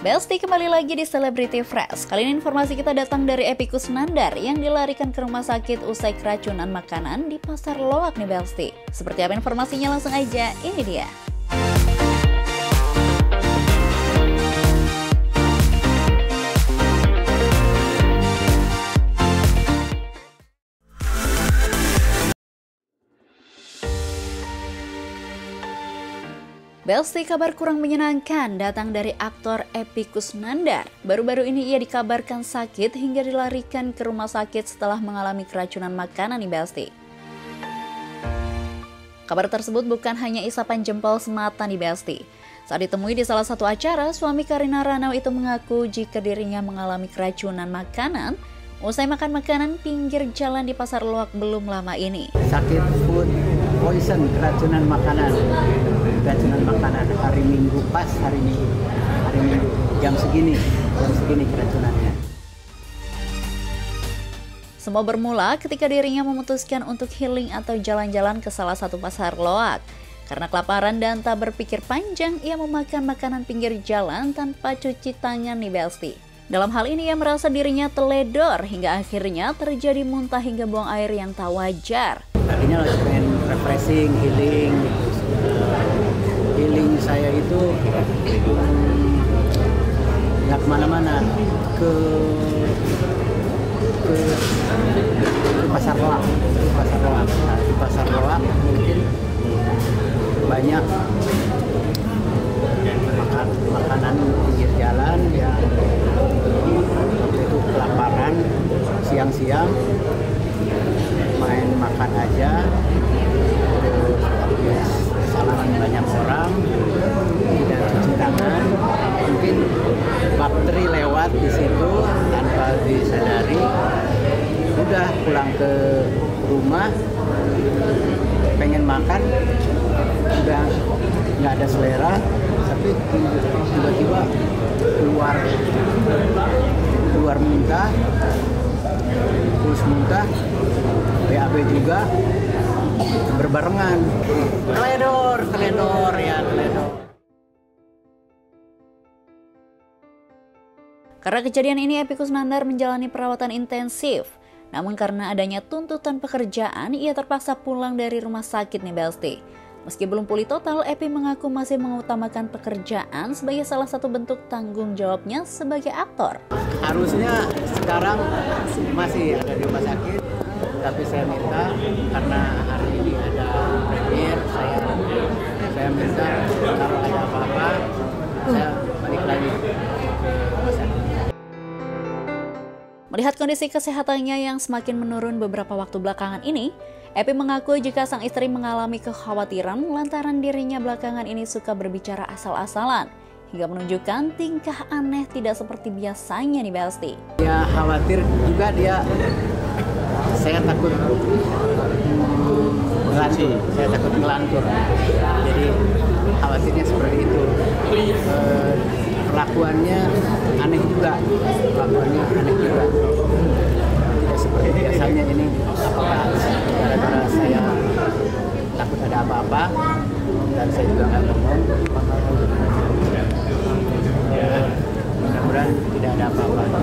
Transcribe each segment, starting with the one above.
Besti kembali lagi di Celebrity Fresh. Kali ini informasi kita datang dari Epy Kusnandar yang dilarikan ke rumah sakit usai keracunan makanan di Pasar Loak nih Besti. Seperti apa informasinya, langsung aja, ini dia. Besti, kabar kurang menyenangkan datang dari aktor Epy Kusnandar. Baru-baru ini ia dikabarkan sakit hingga dilarikan ke rumah sakit setelah mengalami keracunan makanan nih Besti. Kabar tersebut bukan hanya isapan jempol semata nih Besti. Saat ditemui di salah satu acara, suami Karina Ranau itu mengaku jika dirinya mengalami keracunan makanan usai makan makanan pinggir jalan di Pasar Loak belum lama ini. Sakit food poison, keracunan makanan hari Minggu, hari Minggu jam segini keracunannya. Semua bermula ketika dirinya memutuskan untuk healing atau jalan-jalan ke salah satu pasar Loak. Karena kelaparan dan tak berpikir panjang, ia memakan makanan pinggir jalan tanpa cuci tangan nih Besti. Dalam hal ini ia merasa dirinya teledor hingga akhirnya terjadi muntah hingga buang air yang tak wajar. Tadinya lagi pengen refreshing, healing. Healing saya itu nggak kemana-mana, ke Pasar Loak. Nah, di Pasar Loak mungkin banyak makanan pinggir jalan yang itu kelaparan, siang-siang main makan aja, terus kesalahan banyak orang, tidak cuci tangan, mungkin bakteri lewat di situ tanpa disadari, udah pulang ke rumah pengen makan, udah nggak ada selera, tapi tiba-tiba keluar muntah, terus muntah, BAB juga berbarengan, teledor. Karena kejadian ini, Epy Kusnandar menjalani perawatan intensif. Namun karena adanya tuntutan pekerjaan, ia terpaksa pulang dari rumah sakit nih Besti. Meski belum pulih total, Epy mengaku masih mengutamakan pekerjaan sebagai salah satu bentuk tanggung jawabnya sebagai aktor. Harusnya sekarang masih ada di rumah sakit, tapi saya minta karena hari ini ada premier, saya minta kalau ada apa-apa, saya balik lagi ke rumah sakit. Melihat kondisi kesehatannya yang semakin menurun beberapa waktu belakangan ini, Epy mengaku jika sang istri mengalami kekhawatiran lantaran dirinya belakangan ini suka berbicara asal-asalan, hingga menunjukkan tingkah aneh tidak seperti biasanya nih Besti. Ya khawatir juga dia, saya takut ngelantur, jadi khawatirnya seperti itu. Perlakuannya aneh juga, tidak seperti biasanya. Ini apakah gara-gara saya takut ada apa-apa dan saya juga nggak ngomong, ya mudah-mudahan tidak ada apa-apa.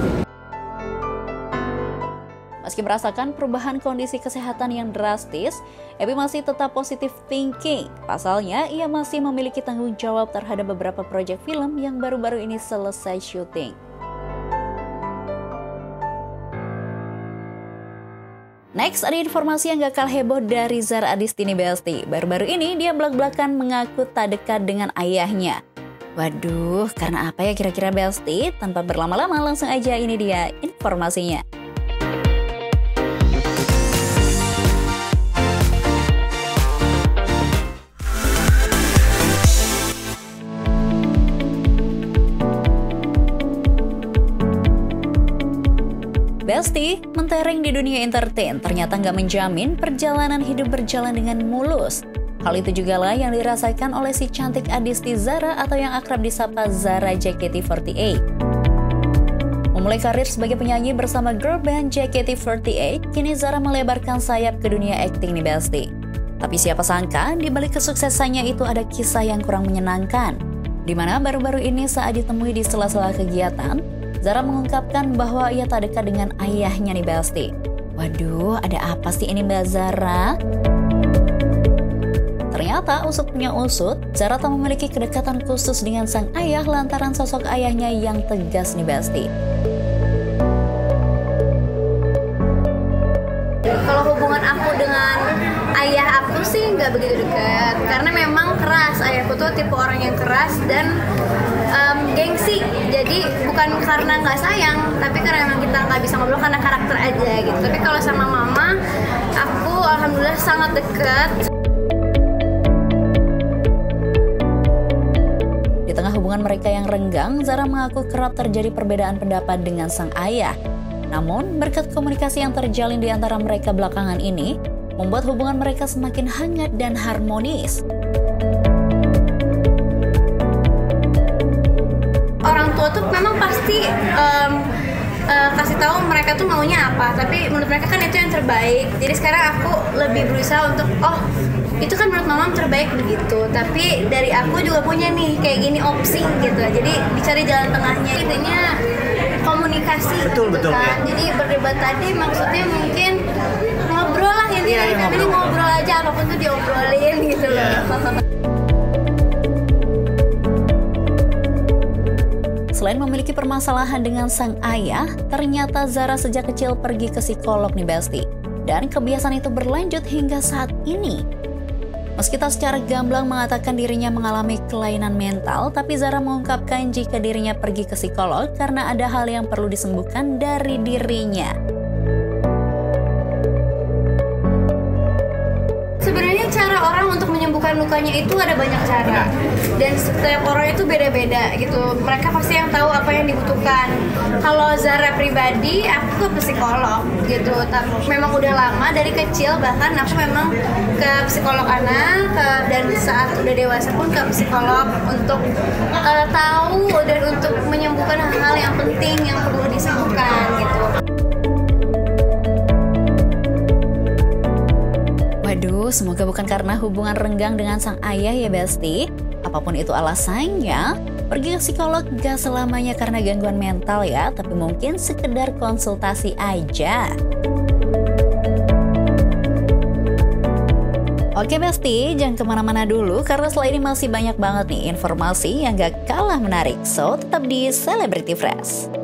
Meski merasakan perubahan kondisi kesehatan yang drastis, Epy masih tetap positive thinking. Pasalnya, ia masih memiliki tanggung jawab terhadap beberapa proyek film yang baru-baru ini selesai syuting. Next, ada informasi yang gak kalah heboh dari Zara Adistini Besti. Baru-baru ini dia belak-belakan mengaku tak dekat dengan ayahnya. Waduh, karena apa ya kira-kira Besti? Tanpa berlama-lama, langsung aja ini dia informasinya. Besti, mentereng di dunia entertain ternyata nggak menjamin perjalanan hidup berjalan dengan mulus. Hal itu juga lah yang dirasakan oleh si cantik Adisti Zara atau yang akrab disapa Zara JKT48. Memulai karir sebagai penyanyi bersama girl band JKT48, kini Zara melebarkan sayap ke dunia akting nih Besti. Tapi siapa sangka, di balik kesuksesannya itu ada kisah yang kurang menyenangkan. Di mana baru-baru ini saat ditemui di sela-sela kegiatan, Zara mengungkapkan bahwa ia tak dekat dengan ayahnya nih Besti. Waduh, ada apa sih ini Mbak Zara? Ternyata usut punya usut, Zara tak memiliki kedekatan khusus dengan sang ayah lantaran sosok ayahnya yang tegas nih Besti. Kalau hubungan aku dengan ayah aku sih nggak begitu dekat, karena memang keras. Ayahku tuh tipe orang yang keras dan gengsi. Jadi bukan karena nggak sayang, tapi karena memang kita nggak bisa ngobrol karena karakter aja gitu. Tapi kalau sama mama, aku alhamdulillah sangat dekat. Di tengah hubungan mereka yang renggang, Zara mengaku kerap terjadi perbedaan pendapat dengan sang ayah. Namun, berkat komunikasi yang terjalin di antara mereka belakangan ini, membuat hubungan mereka semakin hangat dan harmonis. Orang tua tuh memang pasti kasih tahu mereka tuh maunya apa, tapi menurut mereka kan itu yang terbaik. Jadi sekarang aku lebih berusaha untuk itu kan menurut mama terbaik begitu, tapi dari aku juga punya nih kayak gini opsi gitu. Jadi dicari jalan tengahnya. Intinya komunikasi betul kan. ya. Jadi berdebat tadi maksudnya mungkin ngobrol lah intinya. Ini ngobrol aja, apapun tuh diobrolin gitu loh. Selain memiliki permasalahan dengan sang ayah, ternyata Zara sejak kecil pergi ke psikolog nih Besti. Dan kebiasaan itu berlanjut hingga saat ini. Meski tak secara gamblang mengatakan dirinya mengalami kelainan mental, tapi Zara mengungkapkan jika dirinya pergi ke psikolog karena ada hal yang perlu disembuhkan dari dirinya. Sebenarnya cara orang untuk menyembuhkan lukanya itu ada banyak cara, dan setiap orang itu beda-beda gitu. Mereka pasti yang tahu apa yang dibutuhkan. Kalau Zara pribadi, aku ke psikolog gitu. Tapi memang udah lama dari kecil, bahkan aku memang ke psikolog anak, dan saat udah dewasa pun ke psikolog untuk tahu dan untuk menyembuhkan hal-hal yang penting yang perlu disembuhkan gitu. Waduh, semoga bukan karena hubungan renggang dengan sang ayah ya Besti. Apapun itu alasannya, pergi ke psikolog gak selamanya karena gangguan mental ya, tapi mungkin sekedar konsultasi aja. Oke Besti, jangan kemana-mana dulu karena setelah ini masih banyak banget nih informasi yang gak kalah menarik. So, tetap di Celebrity Fresh.